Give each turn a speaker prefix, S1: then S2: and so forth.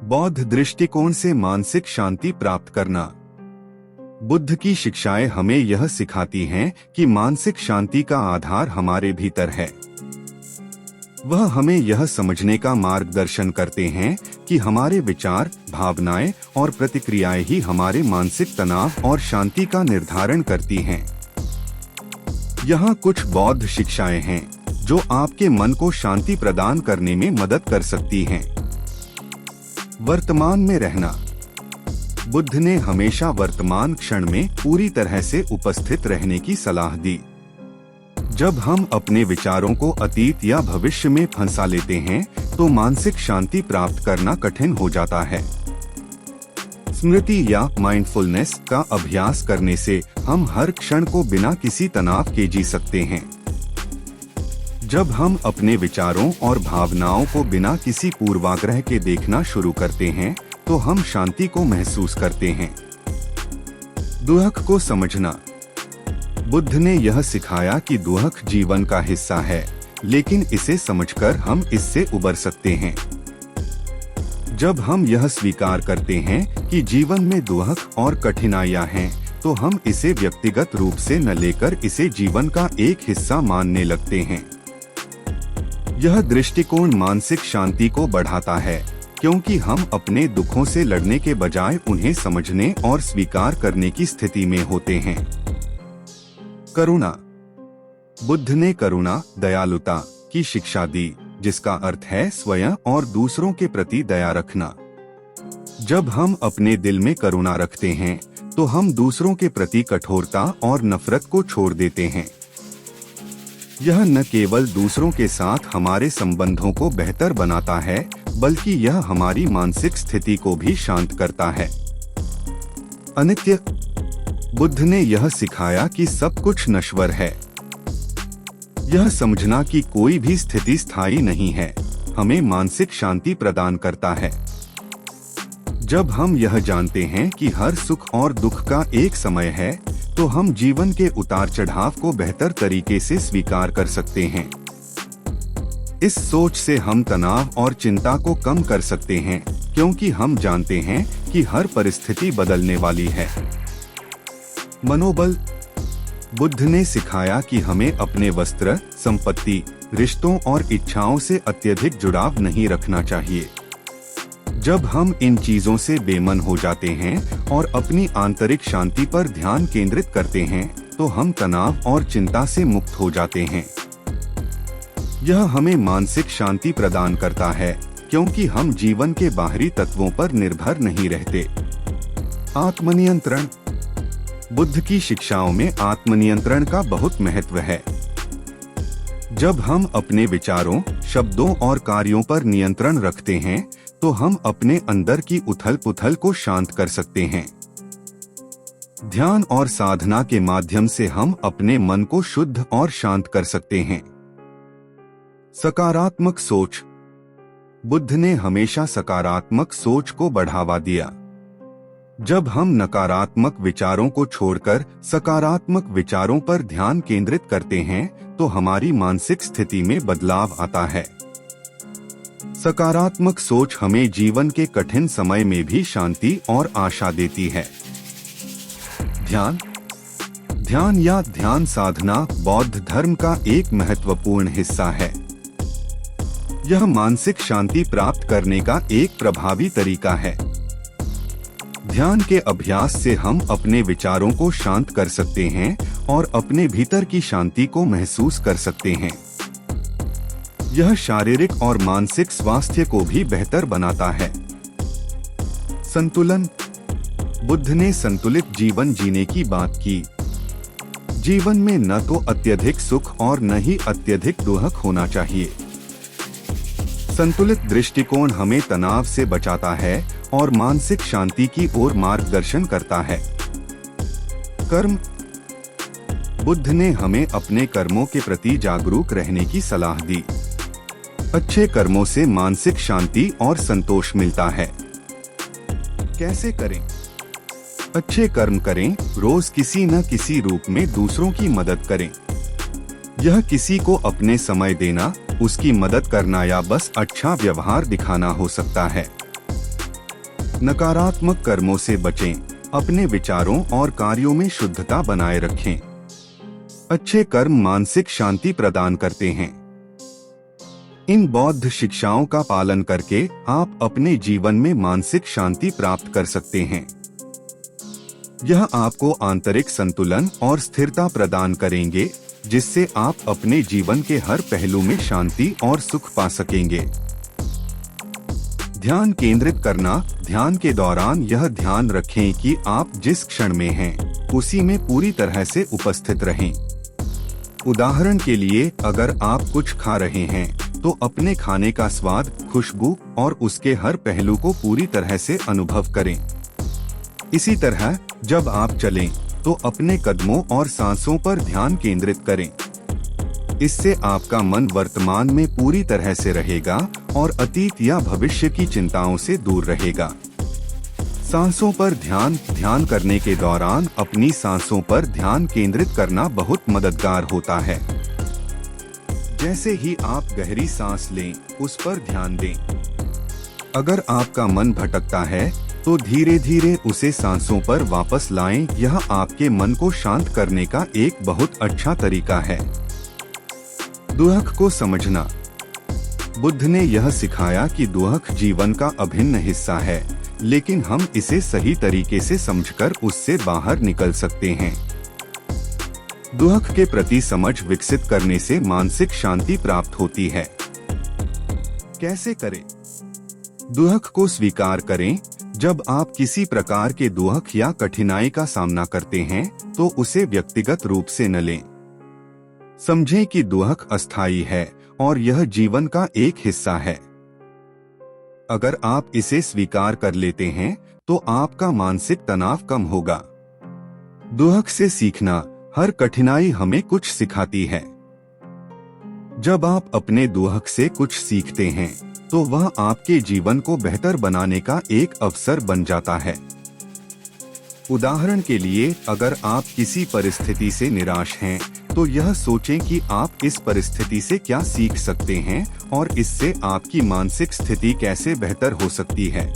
S1: बौद्ध दृष्टिकोण से मानसिक शांति प्राप्त करना। बुद्ध की शिक्षाएं हमें यह सिखाती हैं कि मानसिक शांति का आधार हमारे भीतर है। वह हमें यह समझने का मार्गदर्शन करते हैं कि हमारे विचार, भावनाएं और प्रतिक्रियाएं ही हमारे मानसिक तनाव और शांति का निर्धारण करती हैं। यहाँ कुछ बौद्ध शिक्षाएं हैं जो आपके मन को शांति प्रदान करने में मदद कर सकती हैं। वर्तमान में रहना। बुद्ध ने हमेशा वर्तमान क्षण में पूरी तरह से उपस्थित रहने की सलाह दी। जब हम अपने विचारों को अतीत या भविष्य में फंसा लेते हैं तो मानसिक शांति प्राप्त करना कठिन हो जाता है। स्मृति या माइंडफुलनेस का अभ्यास करने से हम हर क्षण को बिना किसी तनाव के जी सकते हैं। जब हम अपने विचारों और भावनाओं को बिना किसी पूर्वाग्रह के देखना शुरू करते हैं तो हम शांति को महसूस करते हैं। दुख को समझना। बुद्ध ने यह सिखाया कि दुख जीवन का हिस्सा है, लेकिन इसे समझकर हम इससे उबर सकते हैं। जब हम यह स्वीकार करते हैं कि जीवन में दुख और कठिनाइयां हैं, तो हम इसे व्यक्तिगत रूप से न लेकर इसे जीवन का एक हिस्सा मानने लगते हैं। यह दृष्टिकोण मानसिक शांति को बढ़ाता है, क्योंकि हम अपने दुखों से लड़ने के बजाय उन्हें समझने और स्वीकार करने की स्थिति में होते हैं। करुणा। बुद्ध ने करुणा, दयालुता की शिक्षा दी, जिसका अर्थ है स्वयं और दूसरों के प्रति दया रखना। जब हम अपने दिल में करुणा रखते हैं तो हम दूसरों के प्रति कठोरता और नफरत को छोड़ देते हैं। यह न केवल दूसरों के साथ हमारे संबंधों को बेहतर बनाता है, बल्कि यह हमारी मानसिक स्थिति को भी शांत करता है। अनित्य। बुद्ध ने यह सिखाया कि सब कुछ नश्वर है। यह समझना कि कोई भी स्थिति स्थायी नहीं है, हमें मानसिक शांति प्रदान करता है। जब हम यह जानते हैं कि हर सुख और दुख का एक समय है, तो हम जीवन के उतार चढ़ाव को बेहतर तरीके से स्वीकार कर सकते हैं। इस सोच से हम तनाव और चिंता को कम कर सकते हैं, क्योंकि हम जानते हैं कि हर परिस्थिति बदलने वाली है। मनोबल। बुद्ध ने सिखाया कि हमें अपने वस्त्र, संपत्ति, रिश्तों और इच्छाओं से अत्यधिक जुड़ाव नहीं रखना चाहिए। जब हम इन चीजों से बेमन हो जाते हैं और अपनी आंतरिक शांति पर ध्यान केंद्रित करते हैं, तो हम तनाव और चिंता से मुक्त हो जाते हैं। यह हमें मानसिक शांति प्रदान करता है, क्योंकि हम जीवन के बाहरी तत्वों पर निर्भर नहीं रहते। आत्मनियंत्रण। बुद्ध की शिक्षाओं में आत्मनियंत्रण का बहुत महत्व है। जब हम अपने विचारों, शब्दों और कार्यों पर नियंत्रण रखते हैं, तो हम अपने अंदर की उथल-पुथल को शांत कर सकते हैं। ध्यान और साधना के माध्यम से हम अपने मन को शुद्ध और शांत कर सकते हैं। सकारात्मक सोच। बुद्ध ने हमेशा सकारात्मक सोच को बढ़ावा दिया। जब हम नकारात्मक विचारों को छोड़कर सकारात्मक विचारों पर ध्यान केंद्रित करते हैं, तो हमारी मानसिक स्थिति में बदलाव आता है। सकारात्मक सोच हमें जीवन के कठिन समय में भी शांति और आशा देती है। ध्यान। ध्यान या ध्यान साधना बौद्ध धर्म का एक महत्वपूर्ण हिस्सा है। यह मानसिक शांति प्राप्त करने का एक प्रभावी तरीका है। ध्यान के अभ्यास से हम अपने विचारों को शांत कर सकते हैं और अपने भीतर की शांति को महसूस कर सकते हैं। यह शारीरिक और मानसिक स्वास्थ्य को भी बेहतर बनाता है। संतुलन। बुद्ध ने संतुलित जीवन जीने की बात की। जीवन में न तो अत्यधिक सुख और न ही अत्यधिक दुख होना चाहिए। संतुलित दृष्टिकोण हमें तनाव से बचाता है और मानसिक शांति की ओर मार्गदर्शन करता है। कर्म। बुद्ध ने हमें अपने कर्मों के प्रति जागरूक रहने की सलाह दी। अच्छे कर्मों से मानसिक शांति और संतोष मिलता है। कैसे करें? अच्छे कर्म करें, रोज किसी न किसी रूप में दूसरों की मदद करें। यह किसी को अपने समय देना, उसकी मदद करना या बस अच्छा व्यवहार दिखाना हो सकता है। नकारात्मक कर्मों से बचें, अपने विचारों और कार्यों में शुद्धता बनाए रखें। अच्छे कर्म मानसिक शांति प्रदान करते हैं। इन बौद्ध शिक्षाओं का पालन करके आप अपने जीवन में मानसिक शांति प्राप्त कर सकते हैं। यह आपको आंतरिक संतुलन और स्थिरता प्रदान करेंगे, जिससे आप अपने जीवन के हर पहलू में शांति और सुख पा सकेंगे। ध्यान केंद्रित करना। ध्यान के दौरान यह ध्यान रखें कि आप जिस क्षण में हैं, उसी में पूरी तरह से उपस्थित रहें। उदाहरण के लिए, अगर आप कुछ खा रहे हैं तो अपने खाने का स्वाद, खुशबू और उसके हर पहलू को पूरी तरह से अनुभव करें। इसी तरह जब आप चलें तो अपने कदमों और सांसों पर ध्यान केंद्रित करें। इससे आपका मन वर्तमान में पूरी तरह से रहेगा और अतीत या भविष्य की चिंताओं से दूर रहेगा। सांसों पर ध्यान करने के दौरान अपनी सांसों पर ध्यान केंद्रित करना बहुत मददगार होता है। जैसे ही आप गहरी सांस लें, उस पर ध्यान दें। अगर आपका मन भटकता है तो धीरे धीरे उसे सांसों पर वापस लाएं। यह आपके मन को शांत करने का एक बहुत अच्छा तरीका है। दुहक को समझना। बुद्ध ने यह सिखाया कि दुहक जीवन का अभिन्न हिस्सा है, लेकिन हम इसे सही तरीके से समझकर उससे बाहर निकल सकते हैं। दुहक के प्रति समझ विकसित करने से मानसिक शांति प्राप्त होती है। कैसे करें? दुहक को स्वीकार करें। जब आप किसी प्रकार के दुहक या कठिनाई का सामना करते हैं तो उसे व्यक्तिगत रूप से न लें। समझें कि दुहक अस्थायी है और यह जीवन का एक हिस्सा है। अगर आप इसे स्वीकार कर लेते हैं तो आपका मानसिक तनाव कम होगा। दुहक से सीखना। हर कठिनाई हमें कुछ सिखाती है। जब आप अपने दुहक से कुछ सीखते हैं तो वह आपके जीवन को बेहतर बनाने का एक अवसर बन जाता है। उदाहरण के लिए, अगर आप किसी परिस्थिति से निराश हैं, तो यह सोचें कि आप इस परिस्थिति से क्या सीख सकते हैं और इससे आपकी मानसिक स्थिति कैसे बेहतर हो सकती है।